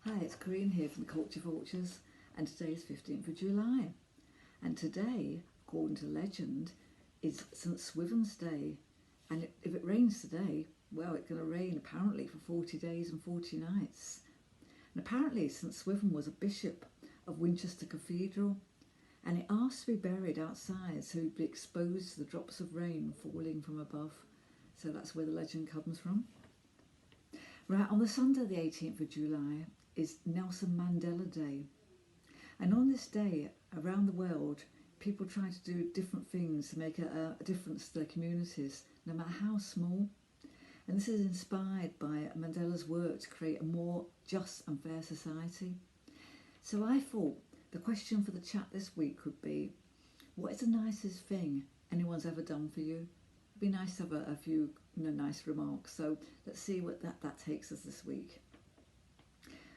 Hi, it's Corrine here from the Culture Vultures, and today is 15th of July. And today, according to legend, is St Swithin's Day. And if it rains today, well, it's going to rain apparently for 40 days and 40 nights. And apparently St Swithin was a bishop of Winchester Cathedral, and he asked to be buried outside so he'd be exposed to the drops of rain falling from above. So that's where the legend comes from. Right, on the Sunday the 18th of July is Nelson Mandela Day. And on this day, around the world, people try to do different things to make a difference to their communities, no matter how small. And this is inspired by Mandela's work to create a more just and fair society. So I thought the question for the chat this week would be, what is the nicest thing anyone's ever done for you? It'd be nice to have a few nice remarks. So let's see what that takes us this week.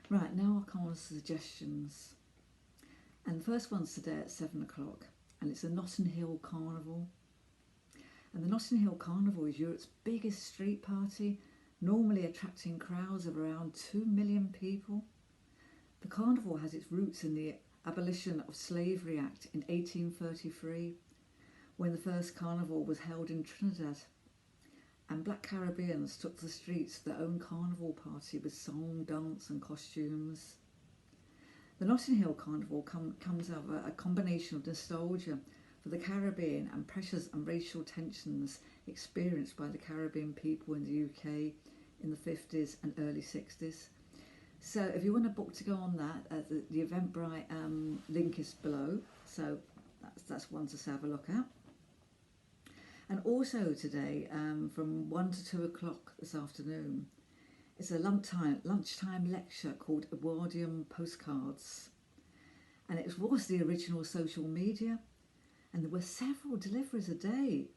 Right, now I'll come on to suggestions. And the first one's today at 7 o'clock, and it's a Notting Hill Carnival. And the Notting Hill Carnival is Europe's biggest street party, normally attracting crowds of around 2 million people. The carnival has its roots in the Abolition of Slavery Act in 1833, when the first carnival was held in Trinidad. And black Caribbeans took to the streets for their own carnival party with song, dance and costumes. The Notting Hill Carnival comes out of a combination of nostalgia for the Caribbean and pressures and racial tensions experienced by the Caribbean people in the UK in the 50s and early 60s. So if you want a book to go on that, the Eventbrite link is below, so that's one to have a look at. And also today, from 1 to 2 o'clock this afternoon, it's a lunchtime lecture called Edwardian Postcards. And it was the original social media, and there were several deliveries a day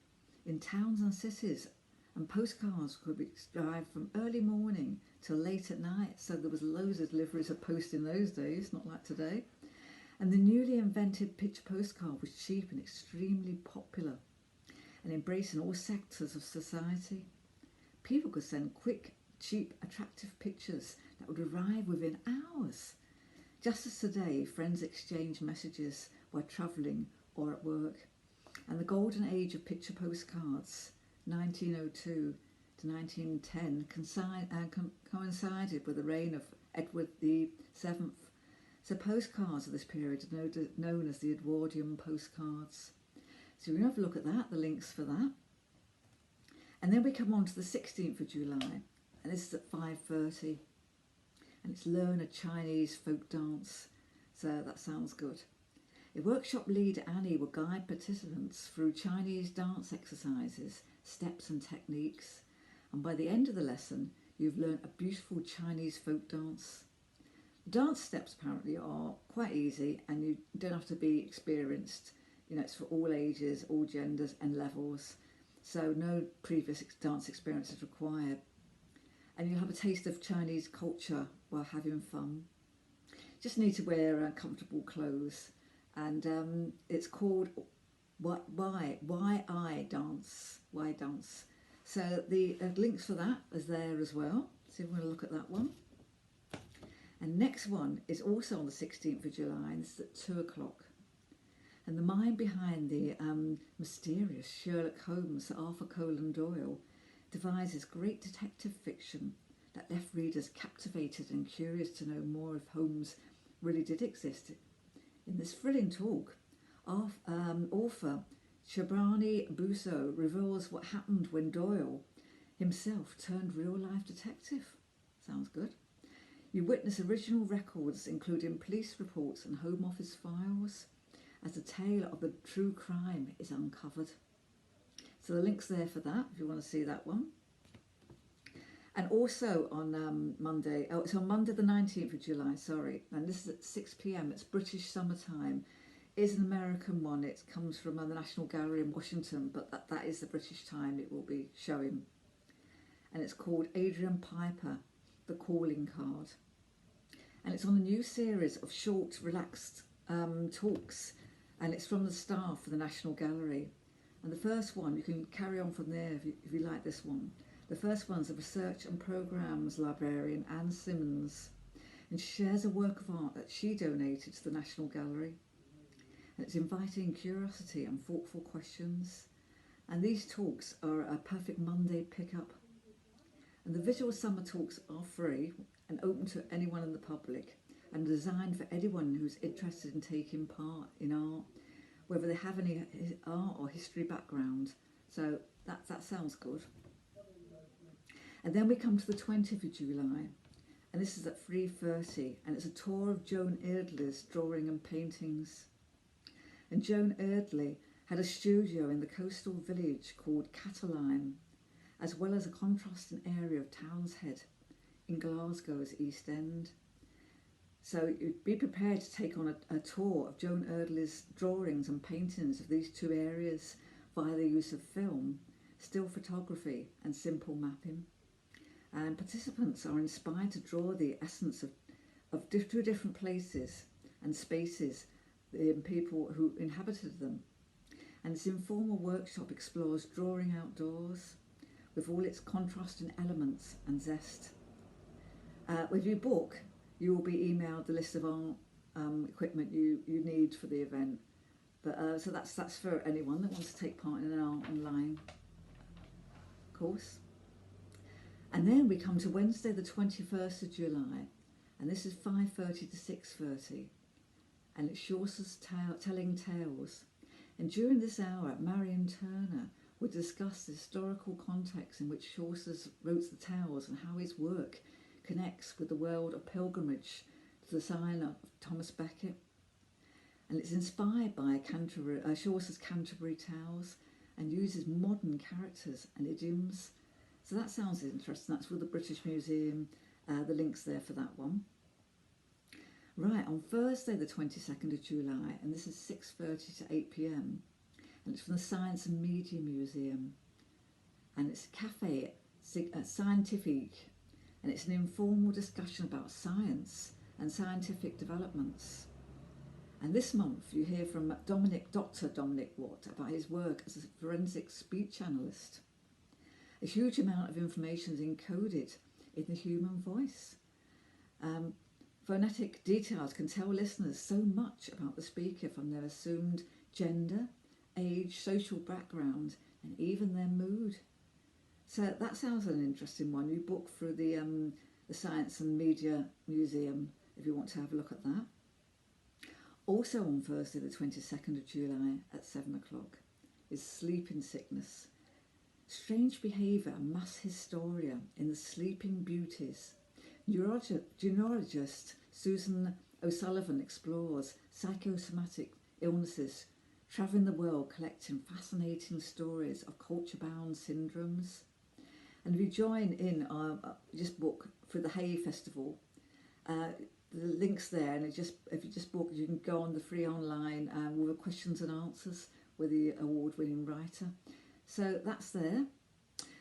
in towns and cities, and postcards could be arrived from early morning till late at night, so there was loads of deliveries of post in those days, not like today. And the newly invented picture postcard was cheap and extremely popular, and embracing all sectors of society. People could send quick, cheap, attractive pictures that would arrive within hours. Just as today, friends exchange messages while travelling or at work. And the golden age of picture postcards, 1902 to 1910, coincided with the reign of Edward VII. So postcards of this period are known as the Edwardian postcards. So we can have a look at that, the links for that. And then we come on to the 16th of July, and this is at 5:30. And it's Learn a Chinese Folk Dance. So that sounds good. A workshop leader, Annie, will guide participants through Chinese dance exercises, steps and techniques. And by the end of the lesson, you've learned a beautiful Chinese folk dance. The dance steps apparently are quite easy, and you don't have to be experienced. You know, it's for all ages, all genders and levels. So no previous dance experience is required. And you'll have a taste of Chinese culture while having fun. Just need to wear comfortable clothes. And it's called Why Dance. Why Dance. So the links for that is there as well. So we're going to look at that one. And next one is also on the 16th of July, and it's at 2 o'clock. And the mind behind the mysterious Sherlock Holmes, Sir Arthur Conan Doyle, devises great detective fiction that left readers captivated and curious to know more if Holmes really did exist. In this thrilling talk, author Shabrani Busso reveals what happened when Doyle himself turned real-life detective. Sounds good. You witness original records, including police reports and Home Office files, as the tale of the true crime is uncovered. So the link's there for that, if you want to see that one. And also on Monday, it's on Monday the 19th of July, sorry, and this is at 6 p.m, it's British Summertime. It's an American one, it comes from the National Gallery in Washington, but that is the British time it will be showing. And it's called Adrian Piper, The Calling Card. And it's on a new series of short, relaxed talks, and it's from the staff for the National Gallery. And the first one, you can carry on from there if you like this one. The first one's a Research and Programmes librarian, Anne Simmons, and shares a work of art that she donated to the National Gallery. And it's inviting curiosity and thoughtful questions. And these talks are a perfect Monday pickup. And the visual summer talks are free and open to anyone in the public and designed for anyone who's interested in taking part in art, whether they have any art or history background. So that sounds good. And then we come to the 20th of July, and this is at 3:30, and it's a tour of Joan Eardley's drawing and paintings. And Joan Eardley had a studio in the coastal village called Cataline, as well as a contrasting area of Townshead in Glasgow's East End. So you'd be prepared to take on a tour of Joan Eardley's drawings and paintings of these two areas via the use of film, still photography and simple mapping. And participants are inspired to draw the essence of two different places and spaces, the people who inhabited them. And this informal workshop explores drawing outdoors with all its contrasting elements and zest. With your book, you will be emailed the list of art equipment you need for the event. But so that's for anyone that wants to take part in an art online course. And then we come to Wednesday the 21st of July, and this is 5:30 to 6:30, and it's Chaucer's Telling Tales. And during this hour, Marion Turner will discuss the historical context in which Chaucer wrote the tales and how his work connects with the world of pilgrimage to the sign of Thomas Becket. And it's inspired by Chaucer's Canterbury Tales and uses modern characters and idioms. So that sounds interesting. That's with the British Museum. The link's there for that one. Right, on Thursday the 22nd of July, and this is 6:30 to 8 p.m, and it's from the Science and Media Museum. And it's a Café Scientifique, and it's an informal discussion about science and scientific developments. And this month you hear from Dr. Dominic Watt about his work as a forensic speech analyst. A huge amount of information is encoded in the human voice. Phonetic details can tell listeners so much about the speaker, from their assumed gender, age, social background, and even their mood. So that sounds an interesting one. You book through the Science and Media Museum if you want to have a look at that. Also on Thursday the 22nd of July at 7 o'clock is Sleeping Sickness. Strange behaviour and mass hysteria in the Sleeping Beauties. Neurologist Susan O'Sullivan explores psychosomatic illnesses, travelling the world collecting fascinating stories of culture-bound syndromes. And if you join in, just book for the Hay Festival, the link's there, and if you just book, you can go on the free online with the questions and answers with the award-winning writer. So that's there.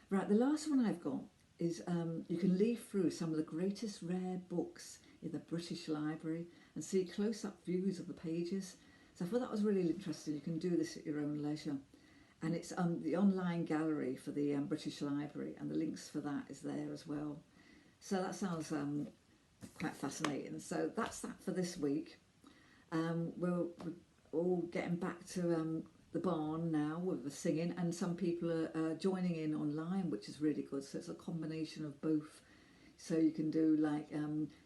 Right, the last one I've got is you can leaf through some of the greatest rare books in the British Library and see close-up views of the pages. So I thought that was really interesting. You can do this at your own leisure. And it's the online gallery for the British Library, and the links for that is there as well. So that sounds quite fascinating. So that's that for this week. We're all getting back to the barn now with the singing, and some people are joining in online, which is really good. So it's a combination of both. So you can do like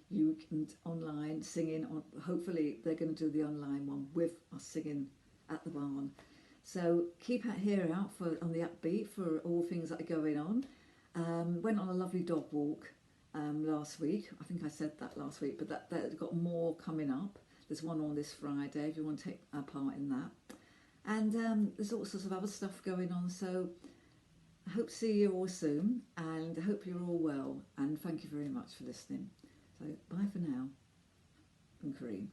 you can online singing. Hopefully they're going to do the online one with us singing at the barn. So keep an ear out on the upbeat for all things that are going on. Went on a lovely dog walk last week. I think I said that last week, but that got more coming up. There's one on this Friday if you want to take part in that. And there's all sorts of other stuff going on. So I hope to see you all soon, and I hope you're all well. And thank you very much for listening. So bye for now from Corrine.